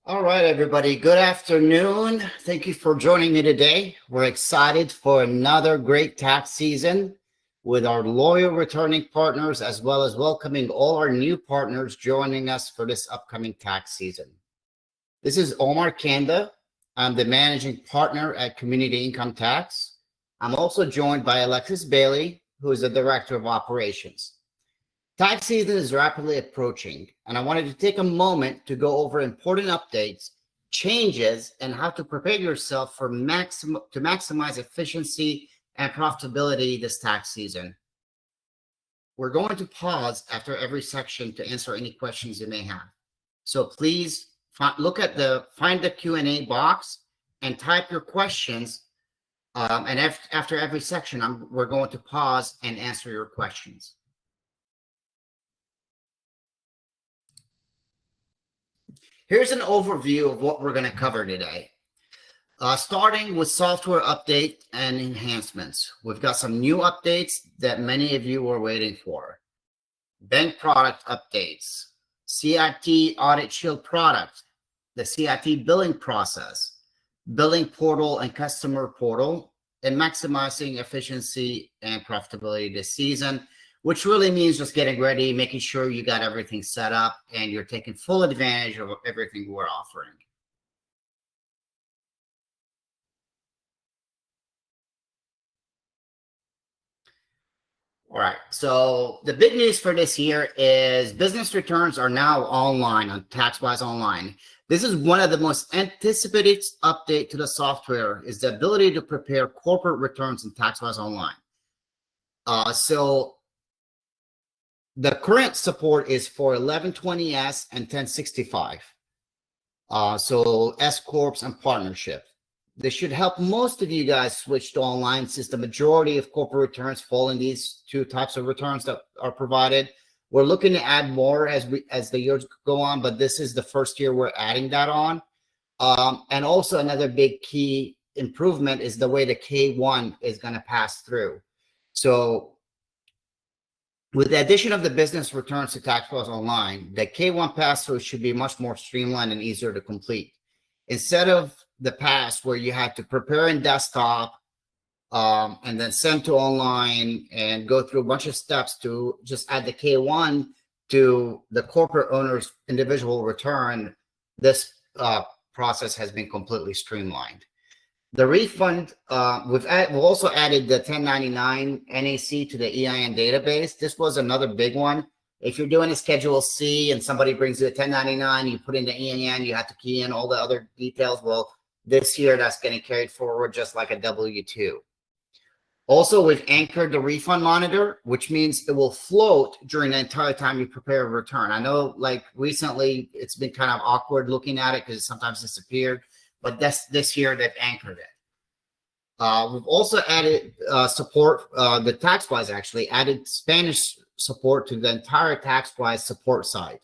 All right, everybody. Good afternoon. Thank you for joining me today. We're excited for another great tax season with our loyal returning partners, as well as welcoming all our new partners joining us for this upcoming tax season. This is Omar Kanda. I'm the managing partner at Community Income Tax. I'm also joined by Alexis Bailey, who is the director of operations. Tax season is rapidly approaching, and I wanted to take a moment to go over important updates, changes, and how to prepare yourself to maximize efficiency and profitability this tax season. We're going to pause after every section to answer any questions you may have. So please find the Q&A box and type your questions. And after every section, we're going to pause and answer your questions. Here's an overview of what we're going to cover today. Starting with software update and enhancements. We've got some new updates that many of you were waiting for. Bank product updates, CIT Audit Shield product, the CIT billing process, billing portal and customer portal, and maximizing efficiency and profitability this season, which really means just getting ready, making sure you got everything set up and you're taking full advantage of everything we're offering. All right, so the big news for this year is business returns are now online on TaxWise Online. This is one of the most anticipated update to the software is the ability to prepare corporate returns in TaxWise Online. So the current support is for 1120S and 1065. So S Corps and partnership. This should help most of you guys switch to online since the majority of corporate returns fall in these two types of returns that are provided. We're looking to add more as the years go on, but this is the first year we're adding that on. And also another big key improvement is the way the K1 is going to pass through. So with the addition of the business returns to TaxWise Online, the K1 pass-through should be much more streamlined and easier to complete. Instead of the past where you had to prepare in desktop and then send to online and go through a bunch of steps to just add the K1 to the corporate owner's individual return, this process has been completely streamlined. The refund, we've also added the 1099 NAC to the EIN database. This was another big one. If you're doing a Schedule C and somebody brings you a 1099, you put in the EIN, you have to key in all the other details. Well, this year that's getting carried forward just like a W-2. Also, we've anchored the refund monitor, which means it will float during the entire time you prepare a return. I know like recently it's been kind of awkward looking at it because it sometimes disappeared, but this year they've anchored it. We've also added support, the TaxWise actually added Spanish support to the entire TaxWise support site.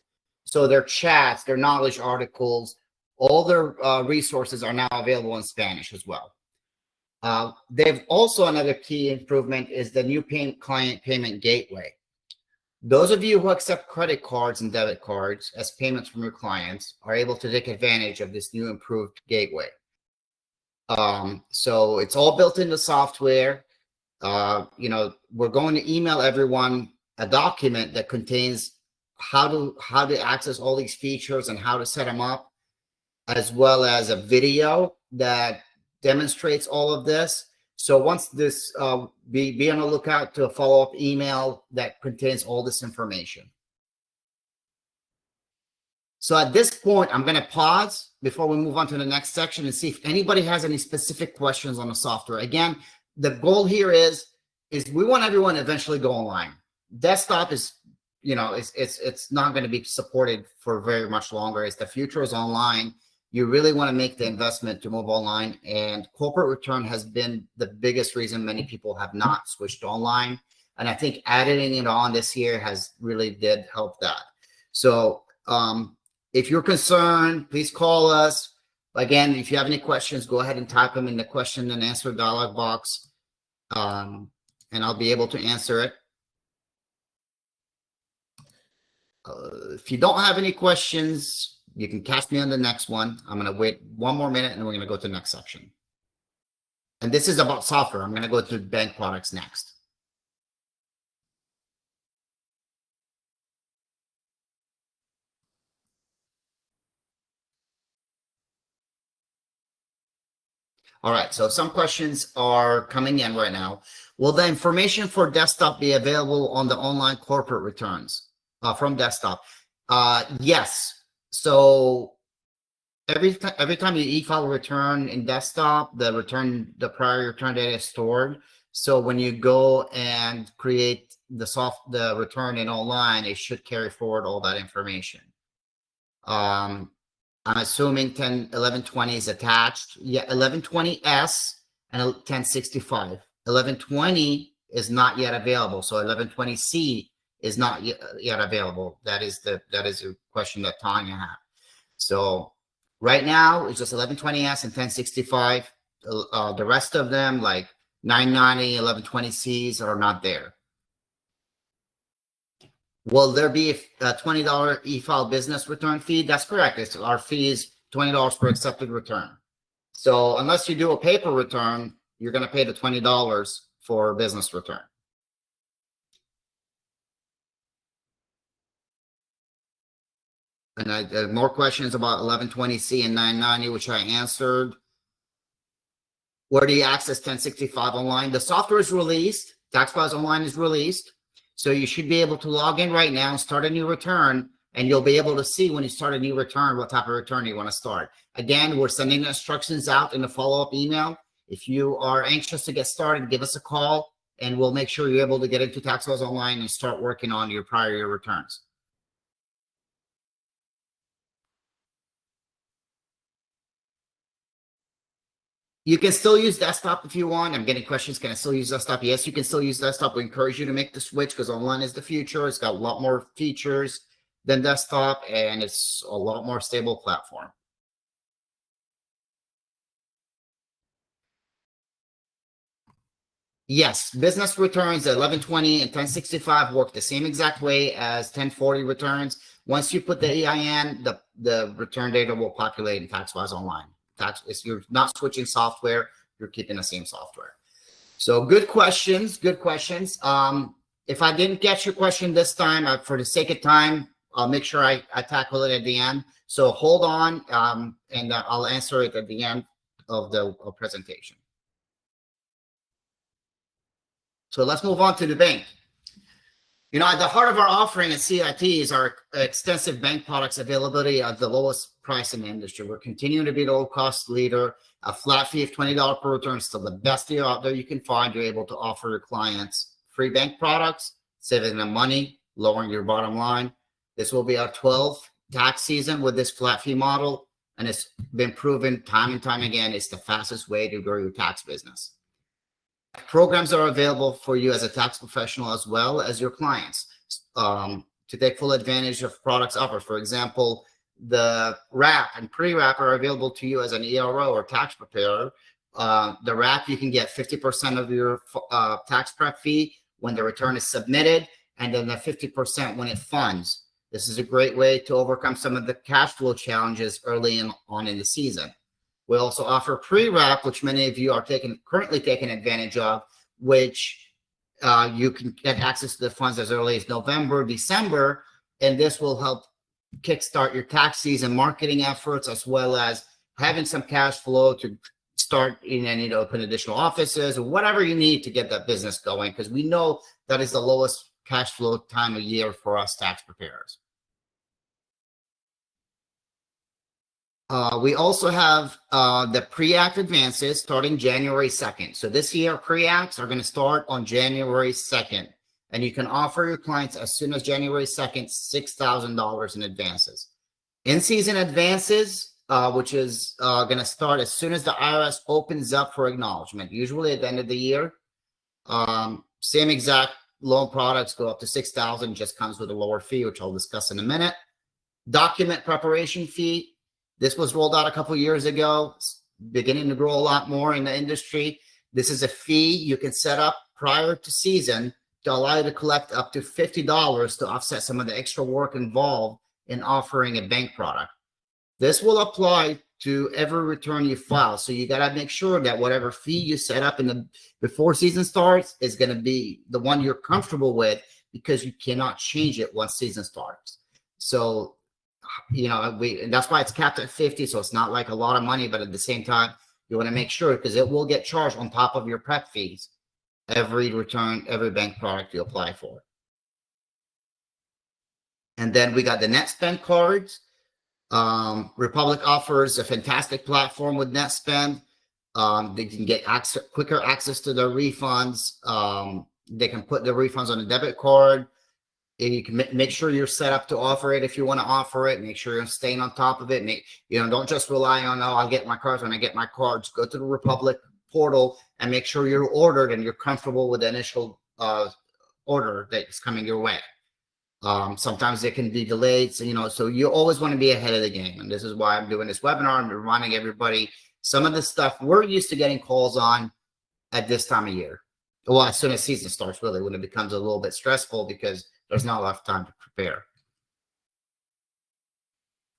So their chats, their knowledge articles, all their resources are now available in Spanish as well. They've also, another key improvement is the new client payment gateway. Those of you who accept credit cards and debit cards as payments from your clients are able to take advantage of this new improved gateway. So it's all built into software. We're going to email everyone a document that contains how to access all these features and how to set them up, as well as a video that demonstrates all of this. So once this, be on the lookout to a follow-up email that contains all this information. So at this point, I'm going to pause before we move on to the next section and see if anybody has any specific questions on the software. Again, the goal here is we want everyone to eventually go online. Desktop is, it's not going to be supported for very much longer. As the future is online, you really want to make the investment to move online, and corporate return has been the biggest reason many people have not switched online. And I think adding it on this year has really did help that. So if you're concerned, please call us. Again, if you have any questions, go ahead and type them in the question and answer dialog box, and I'll be able to answer it. If you don't have any questions, You can catch me on the next one. I'm going to wait one more minute and we're going to go to the next section. And this is about software. I'm going to go to bank products next. All right, so some questions are coming in right now. Will the information for desktop be available on the online corporate returns from desktop? Yes. So every time you e-file a return in desktop, the prior return data is stored. So when you go and create the return in online, it should carry forward all that information. I'm assuming 1120 is attached. Yeah, 1120S and 1065. 1120 is not yet available. So 1120C is not yet available. That is a question that Tanya had. So right now it's just 1120S and 1065. The rest of them, like 990, 1120Cs, are not there. Will there be a $20 e-file business return fee? That's correct. Our fee is $20 per accepted return. So unless you do a paper return, you're going to pay the $20 for a business return. And more questions about 1120C and 990, which I answered. Where do you access 1065 online? The software is released. TaxWise Online is released. So you should be able to log in right now, start a new return, and you'll be able to see when you start a new return what type of return you want to start. Again, we're sending instructions out in a follow-up email. If you are anxious to get started, give us a call, and we'll make sure you're able to get into TaxWise Online and start working on your prior year returns. You can still use desktop if you want. I'm getting questions. Can I still use desktop? Yes, you can still use desktop. We encourage you to make the switch because online is the future. It's got a lot more features than desktop, and it's a lot more stable platform. Yes, business returns at 1120 and 1065 work the same exact way as 1040 returns. Once you put the EIN, the return data will populate in TaxWise Online. You're not switching software, you're keeping the same software. So good questions, good questions. If I didn't get your question this time, for the sake of time, I'll make sure I tackle it at the end. So hold on, and I'll answer it at the end of the presentation. So let's move on to the bank. You know, at the heart of our offering at CIT is our extensive bank products availability at the lowest price in the industry. We're continuing to be the low-cost leader. A flat fee of $20 per return is still the best deal out there you can find. You're able to offer your clients free bank products, saving them money, lowering your bottom line. This will be our 12th tax season with this flat fee model, and it's been proven time and time again it's the fastest way to grow your tax business. Programs are available for you as a tax professional as well as your clients to take full advantage of products offered. For example, the wrap and pre-wrap are available to you as an ERO or tax preparer. The wrap, you can get 50% of your tax prep fee when the return is submitted, and then the 50% when it funds. This is a great way to overcome some of the cash flow challenges early on in the season. We also offer pre-wrap, which many of you are currently taking advantage of, which you can get access to the funds as early as November, December, and this will help kickstart your tax season marketing efforts, as well as having some cash flow to start and open additional offices or whatever you need to get that business going, because we know that is the lowest cash flow time of year for us tax preparers. We also have the pre-act advances starting January 2nd. So this year, pre-acts are going to start on January 2nd. And you can offer your clients as soon as January 2nd, $6,000 in advances. In-season advances, which is going to start as soon as the IRS opens up for acknowledgement, usually at the end of the year. Same exact loan products go up to $6,000, just comes with a lower fee, which I'll discuss in a minute. Document preparation fee. This was rolled out a couple of years ago, it's beginning to grow a lot more in the industry. This is a fee you can set up prior to season to allow you to collect up to $50 to offset some of the extra work involved in offering a bank product. This will apply to every return you file. So you got to make sure that whatever fee you set up in the before season starts is going to be the one you're comfortable with, because you cannot change it once season starts. So, and that's why it's capped at 50. So it's not like a lot of money, but at the same time, you want to make sure, because it will get charged on top of your prep fees every bank product you apply for. And then we got the net spend cards. Republic offers a fantastic platform with net spend. They can get quicker access to their refunds. They can put the refunds on a debit card, and you can make sure you're set up to offer it if you want to offer it. Make sure you're staying on top of it. Don't just rely on, I'll get my cards when I get my cards. Go to the Republic portal and make sure you're ordered and you're comfortable with the initial order that's coming your way. Sometimes it can be delayed. So you always want to be ahead of the game. And this is why I'm doing this webinar. I'm reminding everybody some of the stuff we're used to getting calls on at this time of year. Well, as soon as season starts, really, when it becomes a little bit stressful because there's not enough time to prepare.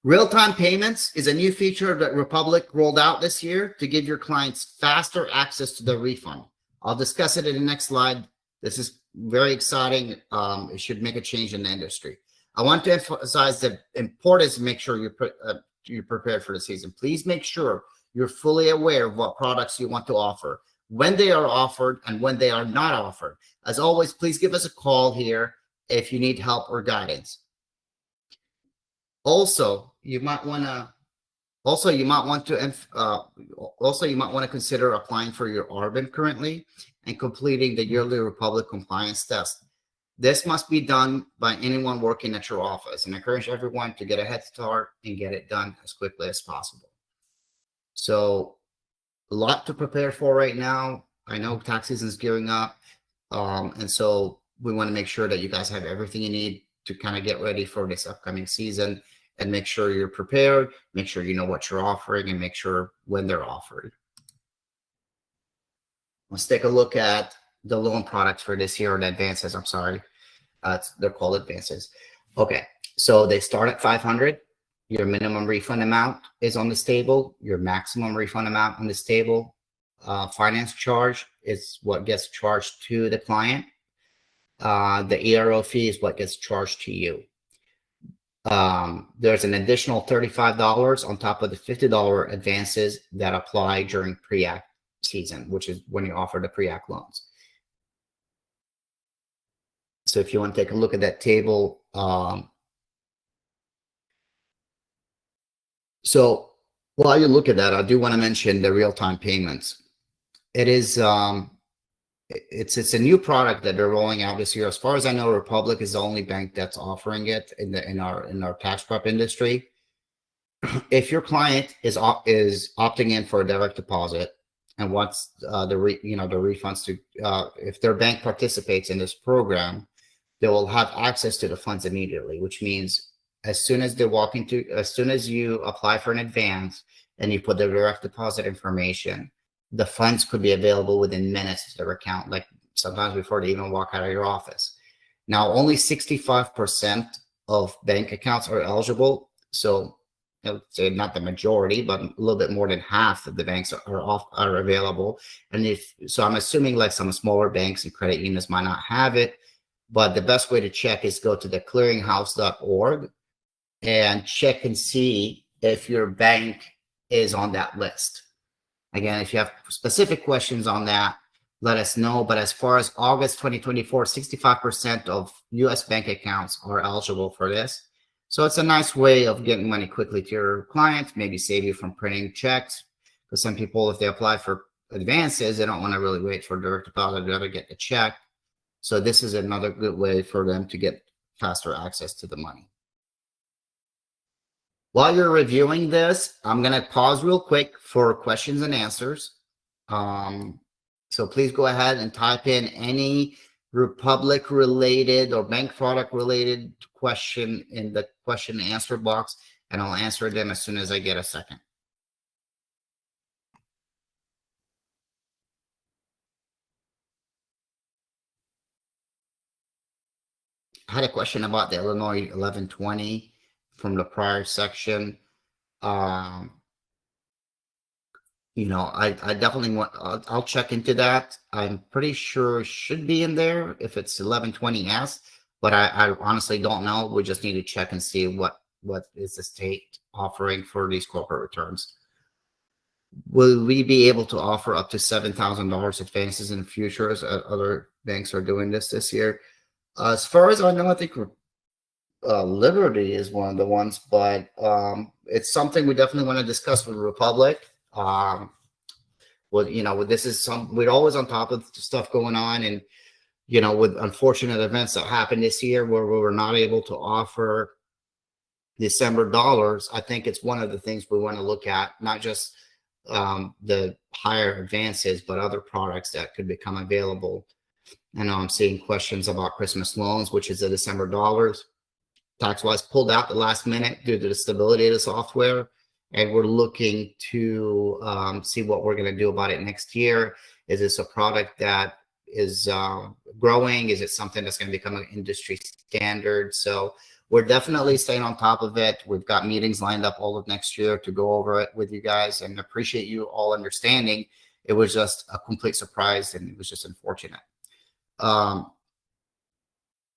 Real-time payments is a new feature that Republic rolled out this year to give your clients faster access to their refund. I'll discuss it in the next slide. This is very exciting. It should make a change in the industry. I want to emphasize the importance of make sure you're prepared for the season. Please make sure you're fully aware of what products you want to offer, when they are offered, and when they are not offered. As always, please give us a call here if you need help or guidance. Also, you might want to consider applying for your ARBN currently and completing the yearly Republic compliance test. This must be done by anyone working at your office, and I encourage everyone to get a head start and get it done as quickly as possible. So, a lot to prepare for right now. I know tax season is gearing up, and so we want to make sure that you guys have everything you need to kind of get ready for this upcoming season, and make sure you're prepared, make sure you know what you're offering, and make sure when they're offered. Let's take a look at the loan products for this year, or the advances. I'm sorry. They're called advances. Okay, so they start at 500. Your minimum refund amount is on this table. Your maximum refund amount on this table. Finance charge is what gets charged to the client. The ERO fee is what gets charged to you. There's an additional $35 on top of the $50 advances that apply during pre-act season, which is when you offer the pre-act loans. So if you want to take a look at that table, so while you look at that, I do want to mention the real-time payments. It is it's a new product that they're rolling out this year. As far as I know, Republic is the only bank that's offering it in our tax prep industry. If your client is opting in for a direct deposit and wants the refunds to, if their bank participates in this program, they will have access to the funds immediately, which means as soon as you apply for an advance and you put the direct deposit information, the funds could be available within minutes to their account, like sometimes before they even walk out of your office. Now, only 65% of bank accounts are eligible. So I would say not the majority, but a little bit more than half of the banks are available. And so I'm assuming like some smaller banks and credit unions might not have it, but the best way to check is go to the clearinghouse.org and check and see if your bank is on that list. Again, if you have specific questions on that, let us know. But as far as August 2024, 65% of U.S. bank accounts are eligible for this. So it's a nice way of getting money quickly to your clients, maybe save you from printing checks. Because some people, if they apply for advances, they don't want to really wait for direct deposit to get the check. So this is another good way for them to get faster access to the money. While you're reviewing this, I'm going to pause real quick for questions and answers. So please go ahead and type in any Republic related or bank product related question in the question and answer box, and I'll answer them as soon as I get a second. I had a question about the Illinois 1120 from the prior section. Um, I definitely want, I'll check into that. I'm pretty sure it should be in there if it's 1120S, but I honestly don't know. We just need to check and see what is the state offering for these corporate returns. Will we be able to offer up to $7,000 advances in futures? Other banks are doing this year. As far as I know, I think Liberty is one of the ones, but it's something we definitely want to discuss with Republic. This is we're always on top of stuff going on, and with unfortunate events that happened this year where we were not able to offer December dollars, I think it's one of the things we want to look at, not just the higher advances, but other products that could become available. I know I'm seeing questions about Christmas loans, which is the December dollars. TaxWise pulled out the last minute due to the stability of the software, and we're looking to see what we're going to do about it next year. Is this a product that is growing? Is it something that's going to become an industry standard? So we're definitely staying on top of it. We've got meetings lined up all of next year to go over it with you guys, and appreciate you all understanding. It was just a complete surprise, and it was just unfortunate.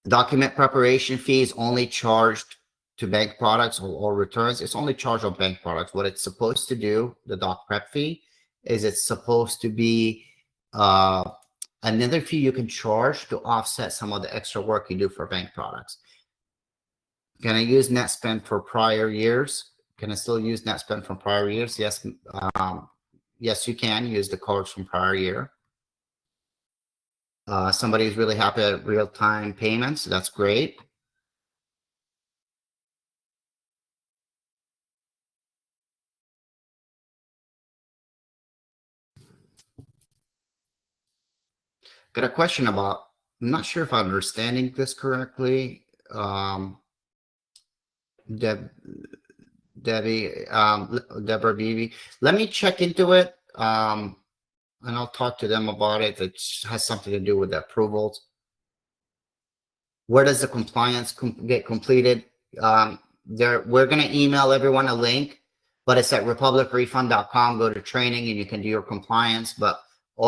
Document preparation fees only charged to bank products or returns. It's only charged on bank products. What it's supposed to do, the doc prep fee, is it's supposed to be another fee you can charge to offset some of the extra work you do for bank products. Can I use net spend for prior years? Can I still use net spend from prior years? Yes. Yes, you can use the cards from prior year. Somebody's really happy at real-time payments. That's great. Got a question about, I'm not sure if I'm understanding this correctly. Deborah Beebe. Let me check into it. And I'll talk to them about it. It has something to do with the approvals. Where does the compliance get completed? We're going to email everyone a link, but it's at republicrefund.com. Go to training and you can do your compliance. But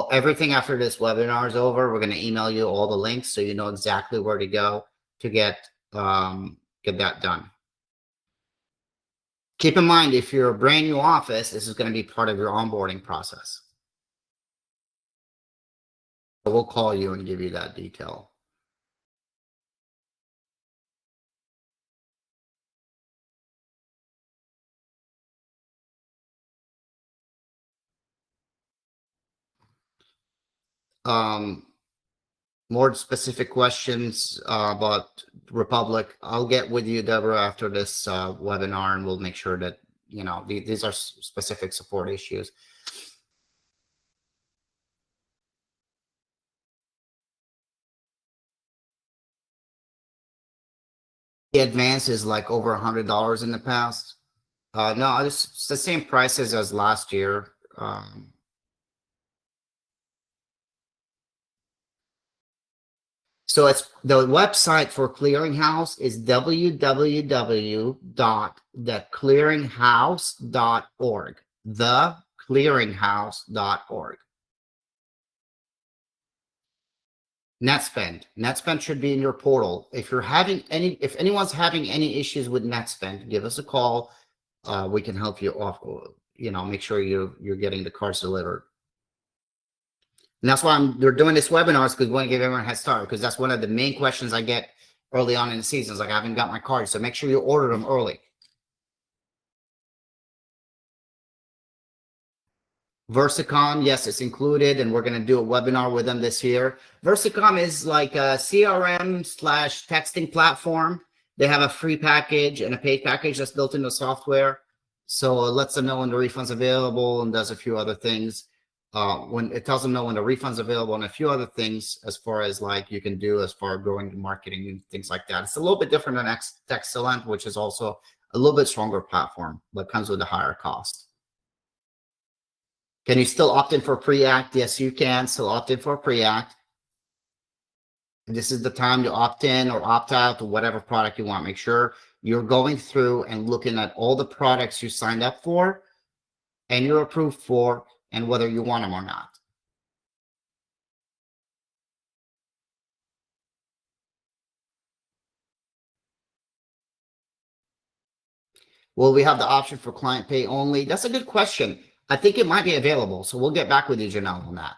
everything after this webinar is over, we're going to email you all the links so you know exactly where to go to get that done. Keep in mind, if you're a brand new office, this is going to be part of your onboarding process. So we'll call you and give you that detail. More specific questions about Republic, I'll get with you, Deborah, after this webinar, and we'll make sure that, these are specific support issues. The advance is like over $100 in the past. No, it's the same prices as last year. So it's the website for Clearinghouse is www.theclearinghouse.org. Theclearinghouse.org. NetSpend should be in your portal. If anyone's having any issues with NetSpend, give us a call. We can help you off. Make sure you're getting the cards delivered. And that's why they're doing this webinars, because we want to give everyone a head start, because that's one of the main questions I get early on in the season. It's like, I haven't got my cards, so make sure you order them early. Versacom, yes, it's included, and we're going to do a webinar with them this year. Versacom is like a CRM/texting platform. They have a free package and a paid package that's built into software. So it lets them know when the refund's available and does a few other things. When it tells them know when the refund's available and a few other things as far as like you can do as far as growing marketing and things like that. It's a little bit different than Excellent, which is also a little bit stronger platform, but comes with a higher cost. Can you still opt in for pre-act? Yes, you can still opt in for pre-act. This is the time to opt in or opt out to whatever product you want. Make sure you're going through and looking at all the products you signed up for and you're approved for and whether you want them or not. Will we have the option for client pay only? That's a good question. I think it might be available. So we'll get back with you, Janelle, on that.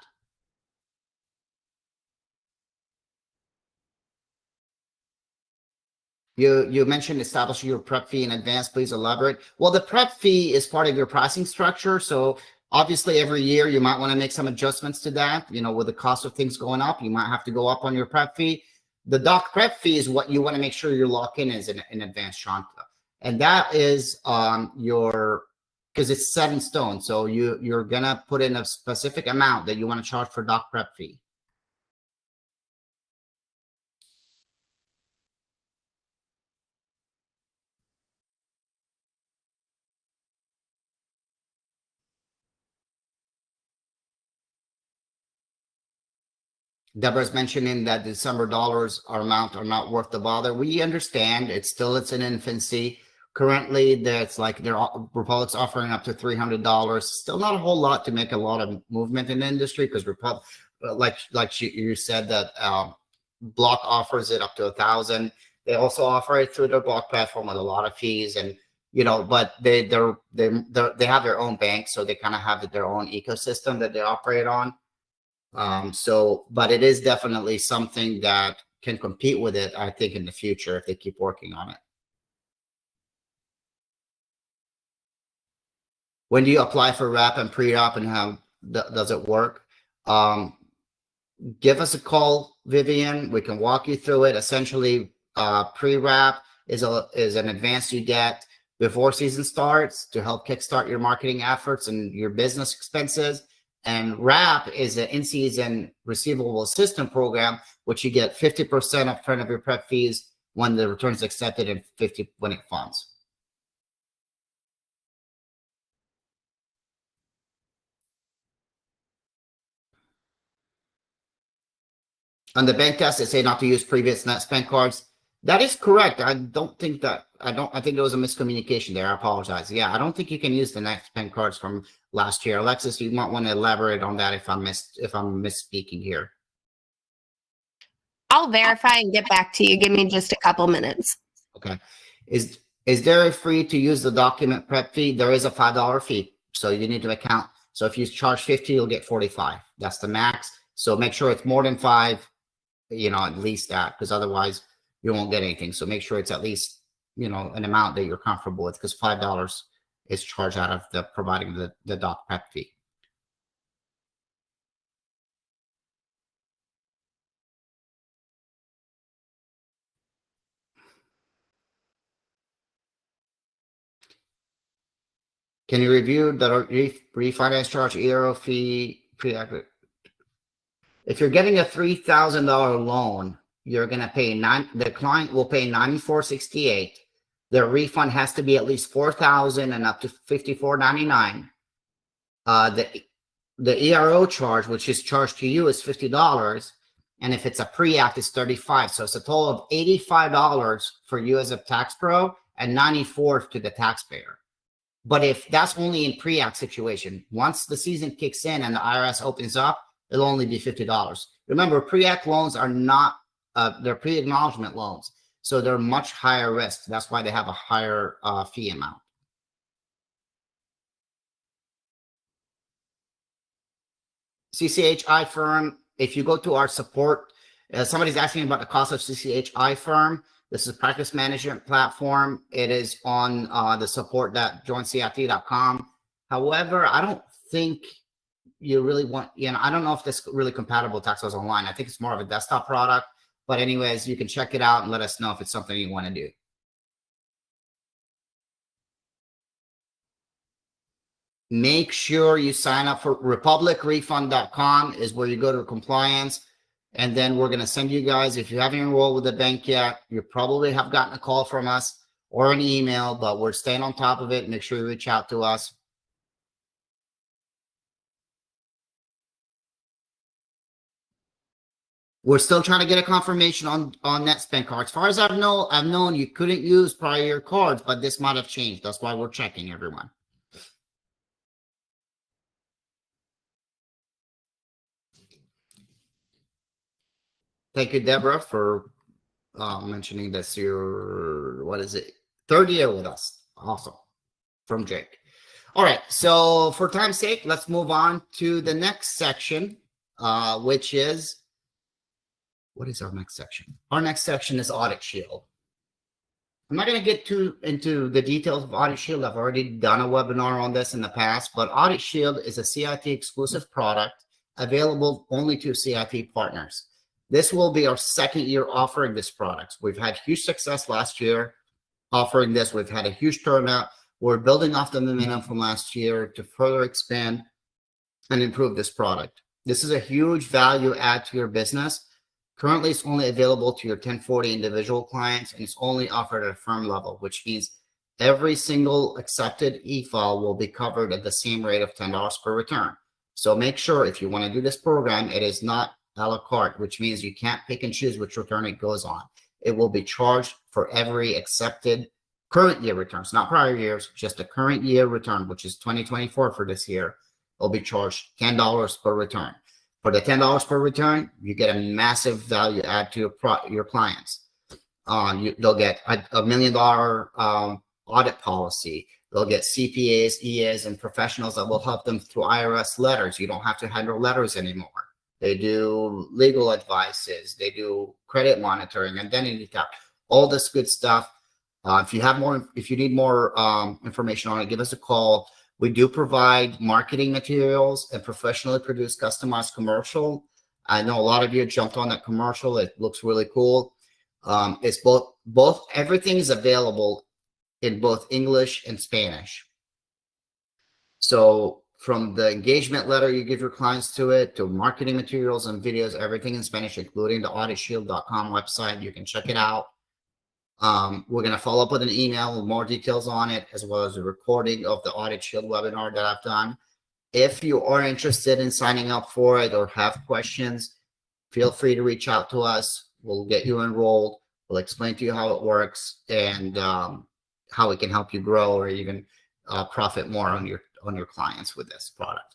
You mentioned establishing your prep fee in advance. Please elaborate. Well, the prep fee is part of your pricing structure. So obviously every year you might want to make some adjustments to that. You know, with the cost of things going up, you might have to go up on your prep fee. The doc prep fee is what you want to make sure you're locked in as in advance, Shanta. And that is your, because it's set in stone. So you're gonna put in a specific amount that you want to charge for doc prep fee. Deborah's mentioning that December dollars or amount are not worth the bother. We understand it's in infancy. Currently, that's like Republic's offering up to $300. Still not a whole lot to make a lot of movement in the industry because Republic, like you said that Block offers it up to 1,000. They also offer it through their Block platform with a lot of fees and but they have their own bank, so they kind of have their own ecosystem that they operate on. But it is definitely something that can compete with it, I think, in the future if they keep working on it. When do you apply for wrap and pre-op and how does it work? Give us a call, Vivian. We can walk you through it. Essentially, pre-wrap is an advance you get before season starts to help kickstart your marketing efforts and your business expenses. And wrap is an in-season receivable assistance program, which you get 50% upfront of your prep fees when the return is accepted and 50% when it funds. On the bank test, they say not to use previous net spend cards. That is correct. I think there was a miscommunication there. I apologize. Yeah, I don't think you can use the net spend cards from last year. Alexis, you might want to elaborate on that if I'm misspeaking here. I'll verify and get back to you. Give me just a couple minutes. Okay. Is there a free to use the document prep fee? There is a $5 fee. So you need to account. So if you charge 50, you'll get 45. That's the max. So make sure it's more than 5, at least that, because otherwise you won't get anything. So make sure it's at least, an amount that you're comfortable with, because $5 is charged out of the providing the doc prep fee. Can you review the refinance charge, ERO fee, pre-active? If you're getting a $3,000 loan, you're going to pay the client will pay $94.68. Their refund has to be at least $4,000 and up to $54.99. The ERO charge, which is charged to you, is $50. And if it's a pre-act, it's $35. So it's a total of $85 for you as a tax pro and $94 to the taxpayer. But if that's only in pre-act situation, once the season kicks in and the IRS opens up, it'll only be $50. Remember, pre-act loans are not, they're pre-acknowledgement loans. So they're much higher risk. That's why they have a higher fee amount. CCHI firm, if you go to our support, somebody's asking about the cost of CCHI firm. This is a practice management platform. It is on the support.joincit.com. However, I don't think you really want, I don't know if this is really compatible with Tax Laws Online. I think it's more of a desktop product. But anyways, you can check it out and let us know if it's something you want to do. Make sure you sign up for republicrefund.com is where you go to compliance. And then we're going to send you guys, if you haven't enrolled with the bank yet, you probably have gotten a call from us or an email, but we're staying on top of it. Make sure you reach out to us. We're still trying to get a confirmation on net spend card. As far as I've known you couldn't use prior year cards, but this might have changed. That's why we're checking, everyone. Thank you, Deborah, for mentioning this. Your, what is it, third year with us. Awesome. From Jake. All right, so for time's sake, let's move on to the next section, which is, what is our next section? Our next section is Audit Shield. I'm not going to get too into the details of Audit Shield. I've already done a webinar on this in the past, but Audit Shield is a CIT exclusive product available only to CIT partners. This will be our second year offering this product. We've had huge success last year offering this. We've had a huge turnout. We're building off the momentum from last year to further expand and improve this product. This is a huge value add to your business. Currently, it's only available to your 1040 individual clients, and it's only offered at a firm level, which means every single accepted e-file will be covered at the same rate of $10 per return. So make sure if you want to do this program, it is not a la carte, which means you can't pick and choose which return it goes on. It will be charged for every accepted current year returns, not prior years, just a current year return, which is 2024 for this year. Will be charged $10 per return. For the $10 per return, you get a massive value add to your clients. They'll get a $1 million audit policy. They'll get CPAs, EAs, and professionals that will help them through IRS letters. You don't have to handle letters anymore. They do legal advices. They do credit monitoring, identity theft, all this good stuff. If you need more information on it, give us a call. We do provide marketing materials and professionally produced customized commercial. I know a lot of you jumped on that commercial. It looks really cool. It's both everything is available in both English and Spanish. So from the engagement letter you give your clients to it, to marketing materials and videos, everything in Spanish, including the auditshield.com website. You can check it out. We're going to follow up with an email with more details on it, as well as a recording of the Audit Shield webinar that I've done. If you are interested in signing up for it or have questions, feel free to reach out to us. We'll get you enrolled. We'll explain to you how it works and how it can help you grow or even profit more on your clients with this product.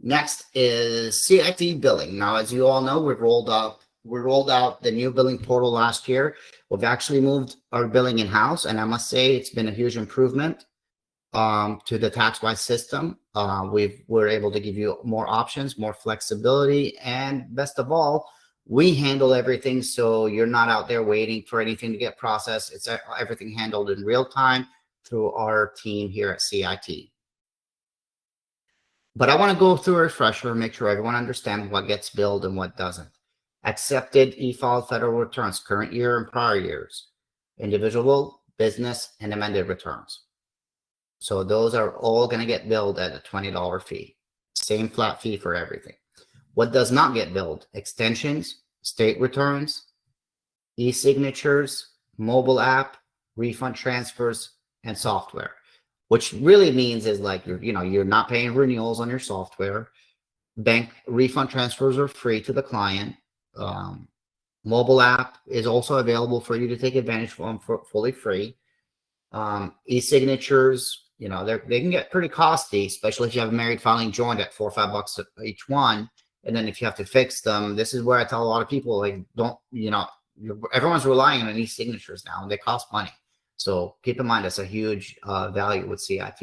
Next is CIT billing. Now, as you all know, we rolled out the new billing portal last year. We've actually moved our billing in-house, and I must say it's been a huge improvement to the TaxWise system. We're able to give you more options, more flexibility, and best of all, we handle everything, so you're not out there waiting for anything to get processed. It's everything handled in real time through our team here at CIT. But I want to go through a refresher and make sure everyone understands what gets billed and what doesn't. Accepted e-file federal returns, current year and prior years, individual, business, and amended returns. So those are all going to get billed at a $20 fee. Same flat fee for everything. What does not get billed? Extensions, state returns, e-signatures, mobile app, refund transfers, and software. Which really means is like you're not paying renewals on your software. Bank refund transfers are free to the client. Mobile app is also available for you to take advantage from for fully free. E-signatures, they can get pretty costly, especially if you have a married filing joint at $4 or $5 each one. And then if you have to fix them, this is where I tell a lot of people, like, everyone's relying on e-signatures now, and they cost money. So keep in mind, that's a huge value with CIT.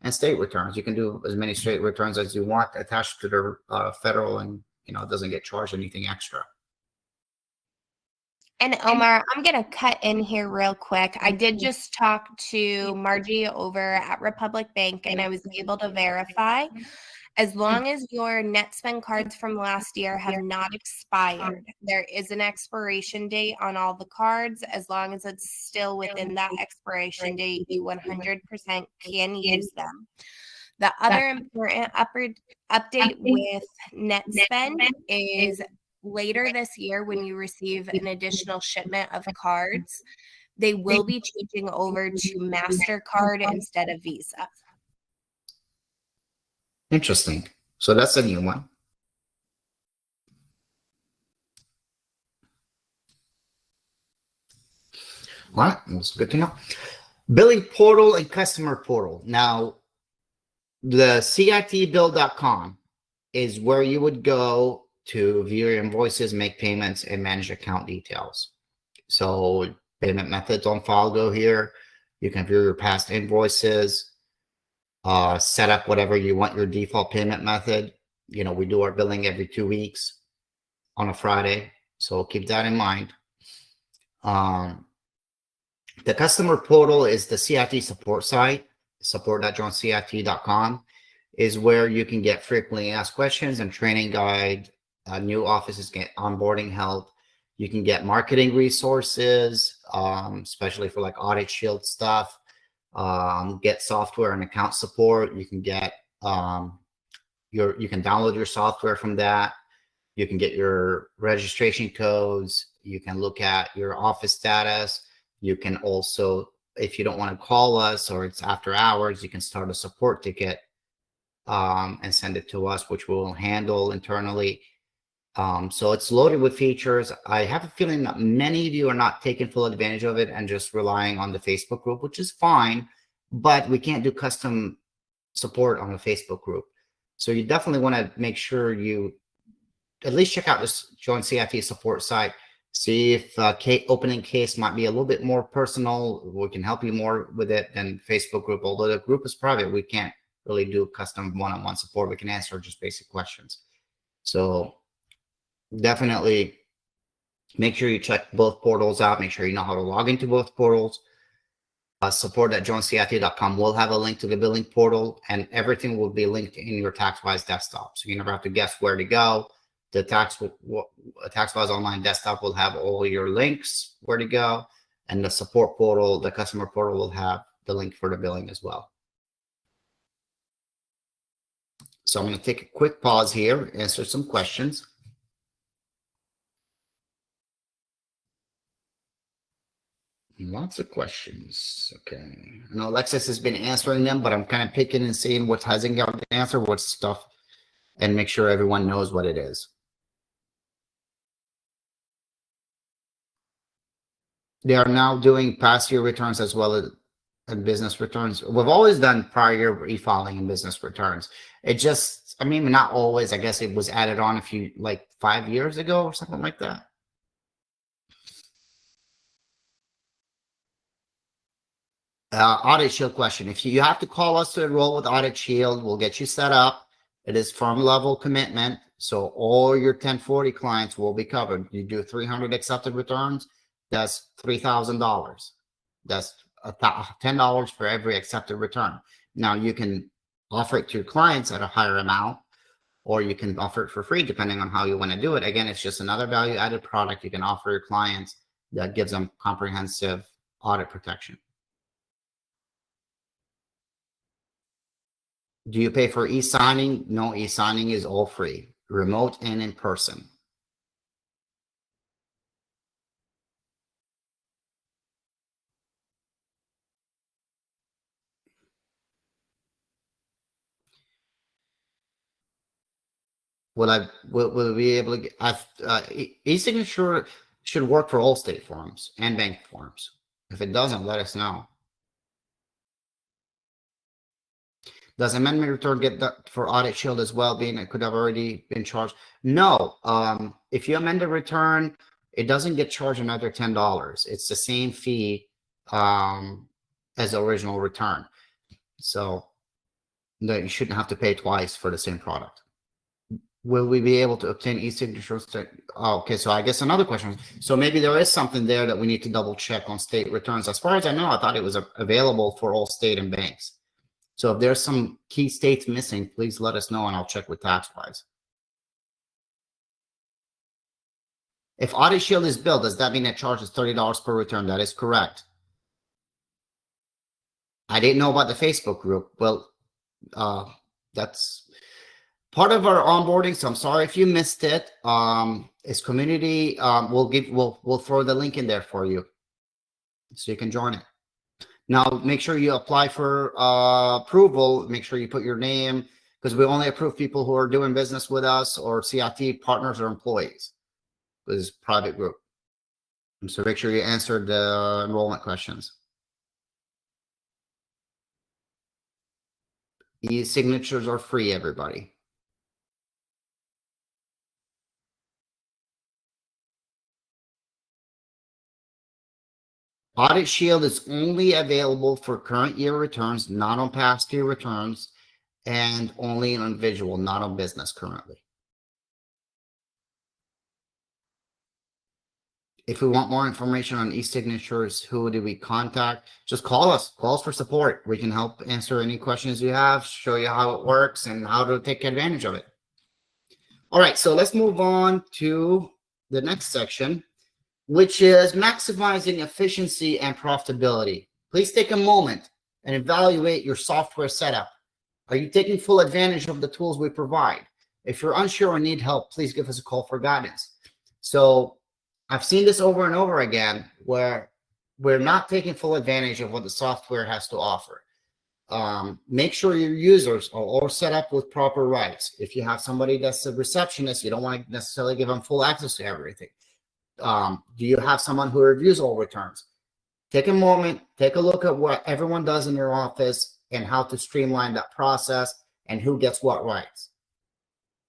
And state returns, you can do as many state returns as you want attached to the federal, and it doesn't get charged anything extra. And Omar, I'm going to cut in here real quick. I did just talk to Margie over at Republic Bank, and I was able to verify, as long as your net spend cards from last year have not expired, there is an expiration date on all the cards. As long as it's still within that expiration date, you 100% can use them. The other important update with net spend is later this year, when you receive an additional shipment of cards, they will be changing over to MasterCard instead of Visa. Interesting. So that's a new one. All right, that's good to know. Billing portal and customer portal. Now, the CITbill.com is where you would go to view your invoices, make payments, and manage account details. So payment methods on file go here. You can view your past invoices, set up whatever you want your default payment method. We do our billing every 2 weeks on a Friday, so keep that in mind. The customer portal is the CIT support site, support.johncit.com, is where you can get frequently asked questions and training guide. New offices get onboarding help. You can get marketing resources, especially for like Audit Shield stuff. Get software and account support. You can get you can download your software from that. You can get your registration codes. You can look at your office status. You can also, if you don't want to call us or it's after hours, you can start a support ticket and send it to us, which we'll handle internally. So it's loaded with features. I have a feeling that many of you are not taking full advantage of it and just relying on the Facebook group, which is fine, but we can't do custom support on a Facebook group. So you definitely want to make sure you at least check out this Join CIT support site. See if opening case might be a little bit more personal. We can help you more with it than Facebook group. Although the group is private, we can't really do custom one-on-one support. We can answer just basic questions. So definitely make sure you check both portals out. Make sure you know how to log into both portals. Support.johncit.com will have a link to the billing portal, and everything will be linked in your TaxWise desktop. So you never have to guess where to go. The TaxWise online desktop will have all your links where to go, and the support portal, the customer portal, will have the link for the billing as well. So I'm going to take a quick pause here, answer some questions. Lots of questions. Okay. I know Alexis has been answering them, but I'm kind of picking and seeing what hasn't got the answer, what's stuff, and make sure everyone knows what it is. They are now doing past year returns as well as business returns. We've always done prior year e-filing and business returns. It just, I mean, not always. I guess it was added on like 5 years ago or something like that. Audit Shield question. If you have to call us to enroll with Audit Shield, we'll get you set up. It is firm level commitment. So all your 1040 clients will be covered. You do 300 accepted returns, that's $3,000. That's $10 for every accepted return. Now you can offer it to your clients at a higher amount, or you can offer it for free depending on how you want to do it. Again, it's just another value added product you can offer your clients that gives them comprehensive audit protection. Do you pay for e-signing? No, e-signing is all free, remote and in person. Will we be able to get, e-signature should work for all state forms and bank forms. If it doesn't, let us know. Does amendment return get that for Audit Shield as well, being it could have already been charged? No. If you amend a return, it doesn't get charged another $10. It's the same fee as the original return. So you shouldn't have to pay twice for the same product. Will we be able to obtain e-signatures? Okay, so I guess another question. So maybe there is something there that we need to double check on state returns. As far as I know, I thought it was available for all state and banks. So if there's some key states missing, please let us know and I'll check with TaxWise. If Audit Shield is billed, does that mean it charges $30 per return? That is correct. I didn't know about the Facebook group. Well, that's part of our onboarding. So I'm sorry if you missed it. It's community. We'll throw the link in there for you so you can join it. Now, make sure you apply for approval. Make sure you put your name, because we only approve people who are doing business with us or CIT partners or employees. This is private group. And so make sure you answer the enrollment questions. E-signatures are free, everybody. Audit Shield is only available for current year returns, not on past year returns, and only on individual, not on business currently. If we want more information on e-signatures, who do we contact? Just call us. Call us for support. We can help answer any questions you have, show you how it works and how to take advantage of it. All right, so let's move on to the next section, which is maximizing efficiency and profitability. Please take a moment and evaluate your software setup. Are you taking full advantage of the tools we provide? If you're unsure or need help, please give us a call for guidance. So I've seen this over and over again where we're not taking full advantage of what the software has to offer. Make sure your users are all set up with proper rights. If you have somebody that's a receptionist, you don't want to necessarily give them full access to everything. Do you have someone who reviews all returns? Take a moment, take a look at what everyone does in your office and how to streamline that process and who gets what rights.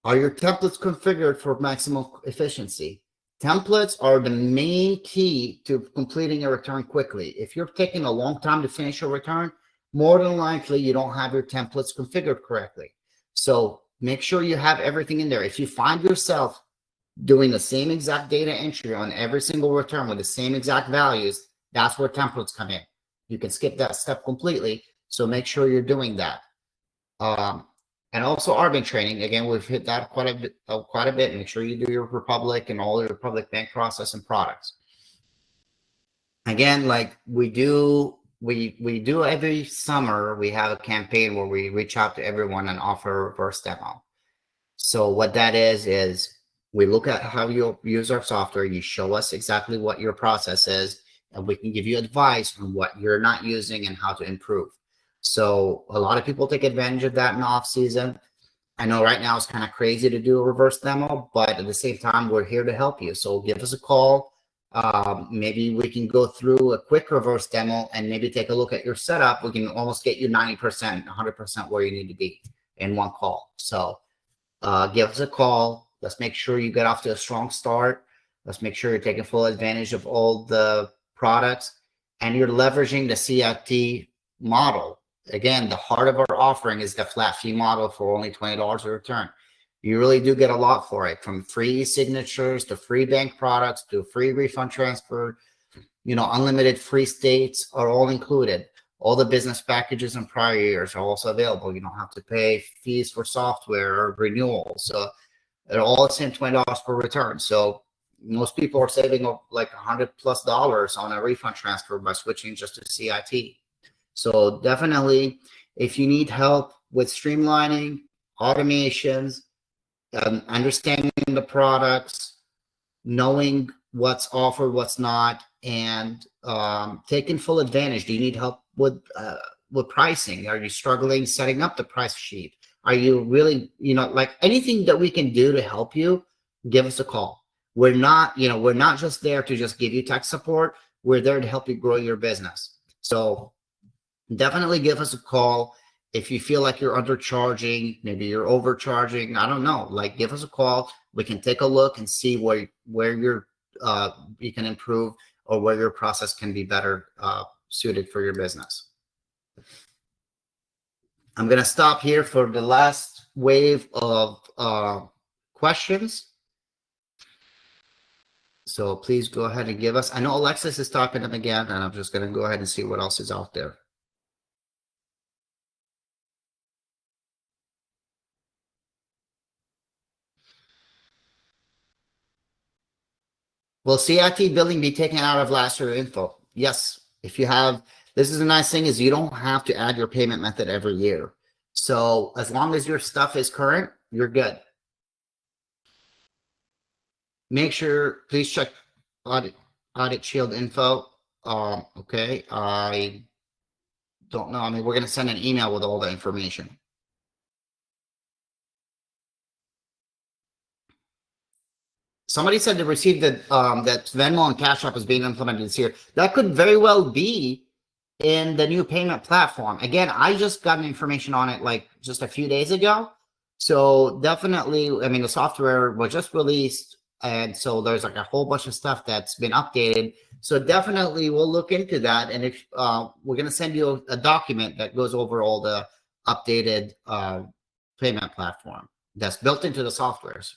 Are your templates configured for maximum efficiency? Templates are the main key to completing a return quickly. If you're taking a long time to finish a return, more than likely you don't have your templates configured correctly. So make sure you have everything in there. If you find yourself doing the same exact data entry on every single return with the same exact values, that's where templates come in. You can skip that step completely. So make sure you're doing that. And also Arbin training. Again, we've hit that quite a bit. Make sure you do your Republic and all your Republic Bank process and products. Again, like we do every summer, we have a campaign where we reach out to everyone and offer a reverse demo. So what that is we look at how you use our software. You show us exactly what your process is, and we can give you advice on what you're not using and how to improve. So a lot of people take advantage of that in off season. I know right now it's kind of crazy to do a reverse demo, but at the same time, we're here to help you. So give us a call. Maybe we can go through a quick reverse demo and maybe take a look at your setup. We can almost get you 90%, 100% where you need to be in one call. So give us a call. Let's make sure you get off to a strong start. Let's make sure you're taking full advantage of all the products and you're leveraging the CIT model. Again, the heart of our offering is the flat fee model for only $20 a return. You really do get a lot for it, from free signatures to free bank products to free refund transfer. Unlimited free states are all included. All the business packages in prior years are also available. You don't have to pay fees for software or renewals. So they're all the same $20 per return. So most people are saving like $100+ on a refund transfer by switching just to CIT. So definitely, if you need help with streamlining, automations, understanding the products, knowing what's offered, what's not, and taking full advantage. Do you need help with pricing? Are you struggling setting up the price sheet? Are you really, like anything that we can do to help you, give us a call. We're not just there to just give you tech support. We're there to help you grow your business. So definitely give us a call. If you feel like you're undercharging, maybe you're overcharging, I don't know, like give us a call. We can take a look and see where you're you can improve or where your process can be better suited for your business. I'm going to stop here for the last wave of questions. So please go ahead and give us. I know Alexis is typing them again, and I'm just going to go ahead and see what else is out there. Will CIT billing be taken out of last year info? Yes. If you have, this is a nice thing is you don't have to add your payment method every year. So as long as your stuff is current, you're good. Make sure, please check audit shield info. Okay. I don't know. I mean, we're going to send an email with all the information. Somebody said they received that that Venmo and Cash App is being implemented this year. That could very well be in the new payment platform. Again, I just got information on it like just a few days ago. So definitely, I mean, the software was just released, and so there's like a whole bunch of stuff that's been updated. So definitely, we'll look into that, and if we're going to send you a document that goes over all the updated payment platform that's built into the softwares.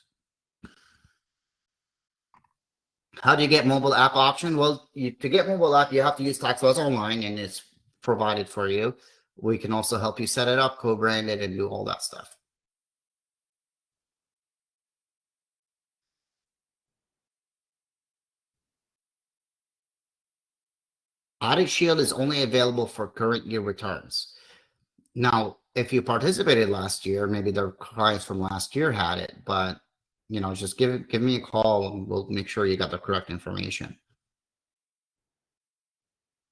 How do you get mobile app option? Well, to get mobile app, you have to use TaxWise Online, and it's provided for you. We can also help you set it up, co-brand it, and do all that stuff. Audit Shield is only available for current year returns. Now, if you participated last year, maybe the clients from last year had it, but just give me a call and we'll make sure you got the correct information.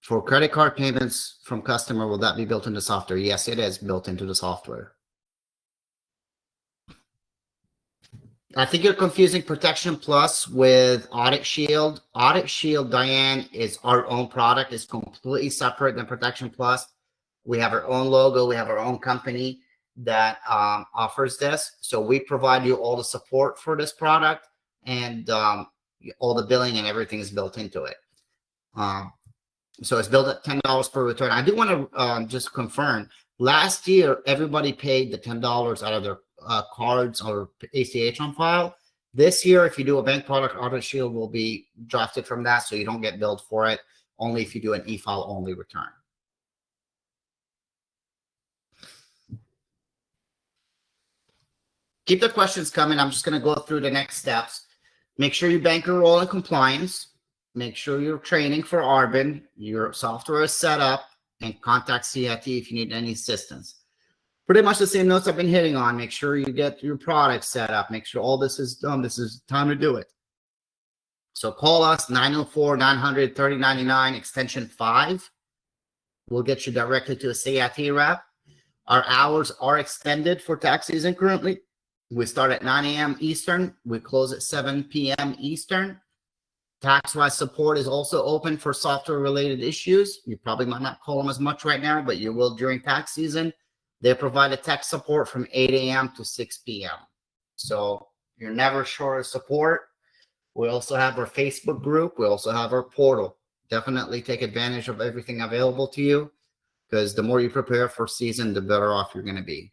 For credit card payments from customer, will that be built into software? Yes, it is built into the software. I think you're confusing Protection Plus with Audit Shield. Audit Shield, Diane, is our own product. It's completely separate than Protection Plus. We have our own logo. We have our own company that offers this. So we provide you all the support for this product, and all the billing and everything is built into it. So it's built at $10 per return. I do want to just confirm, last year, everybody paid the $10 out of their cards or ACH on file. This year, if you do a bank product, Audit Shield will be drafted from that, so you don't get billed for it, only if you do an e-file only return. Keep the questions coming. I'm just going to go through the next steps. Make sure you bank your role in compliance. Make sure you're training for Arbin. Your software is set up, and contact CIT if you need any assistance. Pretty much the same notes I've been hitting on. Make sure you get your product set up. Make sure all this is done. This is time to do it. So call us, 904-900-3099, extension 5. We'll get you directly to a CIT rep. Our hours are extended for tax season currently. We start at 9 a.m. Eastern. We close at 7 p.m. Eastern. TaxWise support is also open for software-related issues. You probably might not call them as much right now, but you will during tax season. They provide a tech support from 8 a.m. to 6 p.m. So you're never short of support. We also have our Facebook group. We also have our portal. Definitely take advantage of everything available to you, because the more you prepare for season, the better off you're going to be.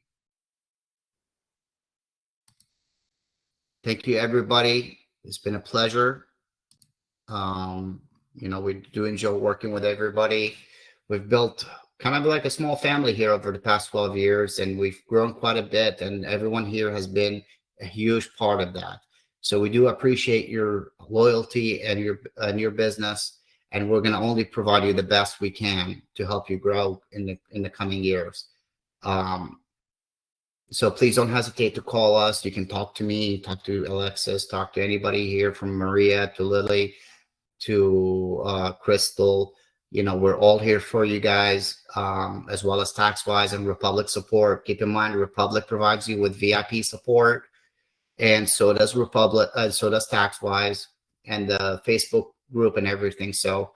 Thank you, everybody. It's been a pleasure. We do enjoy working with everybody. We've built kind of like a small family here over the past 12 years, and we've grown quite a bit, and everyone here has been a huge part of that. So we do appreciate your loyalty and your business, and we're going to only provide you the best we can to help you grow in the coming years. So please don't hesitate to call us. You can talk to me, talk to Alexis, talk to anybody here, from Maria to Lily to Crystal. We're all here for you guys, as well as TaxWise and Republic support. Keep in mind, Republic provides you with VIP support, and so does Republic, so does TaxWise, and the Facebook group and everything. So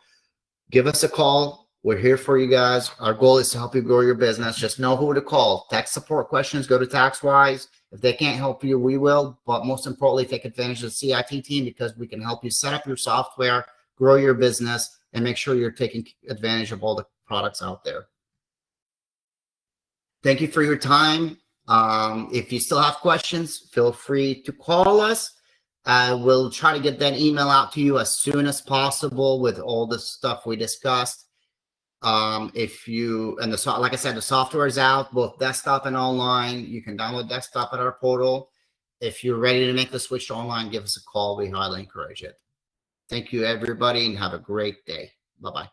give us a call. We're here for you guys. Our goal is to help you grow your business. Just know who to call. Tax support questions, go to TaxWise. If they can't help you, we will. But most importantly, take advantage of the CIT team, because we can help you set up your software, grow your business, and make sure you're taking advantage of all the products out there. Thank you for your time. If you still have questions, feel free to call us. We'll try to get that email out to you as soon as possible with all the stuff we discussed. Like I said, the software is out, both desktop and online. You can download desktop at our portal. If you're ready to make the switch to online, give us a call. We highly encourage it. Thank you, everybody, and have a great day. Bye-bye.